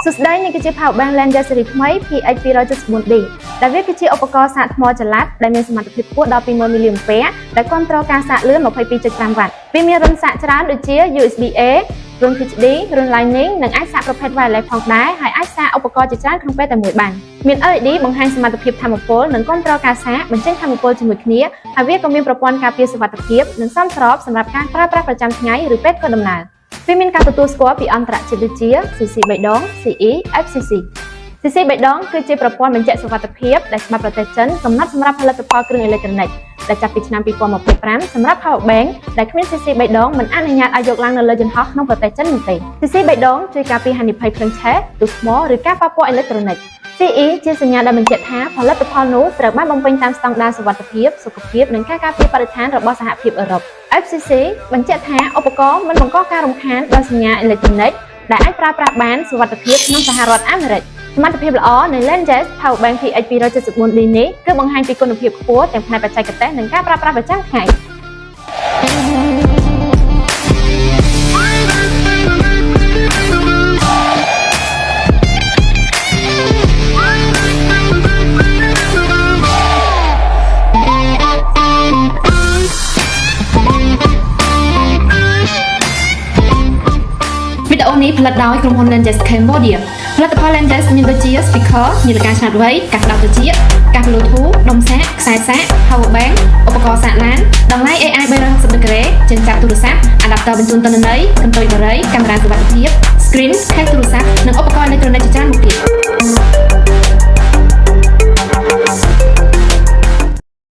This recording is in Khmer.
สุดท้ายนี่คือpower bank Lenses សេរីថ្មី PH274D ដែលវាគឺជាឧបករណ៍សាកថ្មចល័តដែលមានសមត្ថភាពខ្ពស់ដល់ 20000 mA ដែលគ្រប់គ្រងការសាកលឿន 22.5 វ៉ាត់ វាមានរុនសាកច្រើនដូចជា USB-A រុន HD រុន Lightning និងអាចសាកប្រភេទ Wireless ផងដែរហើយអាចសាកឧបករណ៍ជាច្រើនក្នុងពេលតែមួយបានមាន LED បង្ហាញសមត្ថភាពថាមពលនិងគ្រប់គ្រងការសាកបញ្ចេញថាមពលជាមួយគ្នាហើយវាក៏មានប្រព័ន្ធការពារសុវត្ថិភាពនិងសមស្របសម្រាប់ការប្រើប្រាស់ប្រចាំថ្ងៃឬពេលធ្វើដំណើរវាមានការទទួលស្គាល់ពីអន្តរជាតិដូចជា CC 3ដង CE FCC CC 3ដងគឺជាប្រព័ន្ធបញ្ជាក់សុវត្ថិភាពដែលច្បាប់ប្រទេសចិនកំណត់សម្រាប់ផលិតផលគ្រឿងអេឡិចត្រូនិកដែលចាប់ពីឆ្នាំ2025សម្រាប់ Power Bank ដែលគ្មាន CC 3ដងមិនអនុញ្ញាតឲ្យយកឡើងនៅលើយន្តហោះក្នុងប្រទេសចិននោះទេ CC 3ដងជួយការពារហានិភ័យភ្លើងឆេះទូថ្មឬការប៉ះពាល់អេឡិចត្រូនិក CE ជាសញ្ញាដែលបញ្ជាក់ថាផលិតផលនោះត្រូវបានបំពេញតាមស្តង់ដារសុវត្ថិភាពសុខភាពនិងការការពារបរិស្ថានរបស់សហភាពអឺរ៉ុប FCC បញ្ជាក់ថាឧបករណ៍មិនបង្កការរំខានដល់សញ្ញាអេឡិចត្រូនិកដែលអាចប្រើប្រាស់បានសុវត្ថិភាពក្នុងសហរដ្ឋអាមេរិកសមត្ថភាពល្អនៃ Lenses Power Bank PH274D នេះគឺបង្ហាញពីគុណភាពខ្ពស់ទាំងផ្នែកបច្ចេកទេសនិងការប្រើប្រាស់ប្រចាំថ្ងៃវីដេអូនេះផលិតដោយក្រុមហ៊ុន Lenses Cambodia ផលិតផល Lenses មានដូចជា speaker នាឡិកាឆ្លាតវៃ កាសក្តៅត្រចៀក កាស Bluetooth ដុំសាក ខ្សែសាក Power Bank ឧបករណ៍សាកឡាន ដង្លៃ AI 360 ដឺក្រេ ជើងចាប់ទូរស័ព្ទ Adapter បញ្ជូនទិន្នន័យ កន្ទុយបារី កាមេរ៉ាសុវត្ថិភាព Screen ថេសទូរស័ព្ទ និងឧបករណ៍អេឡិចត្រូនិកជាច្រើនមុខទៀត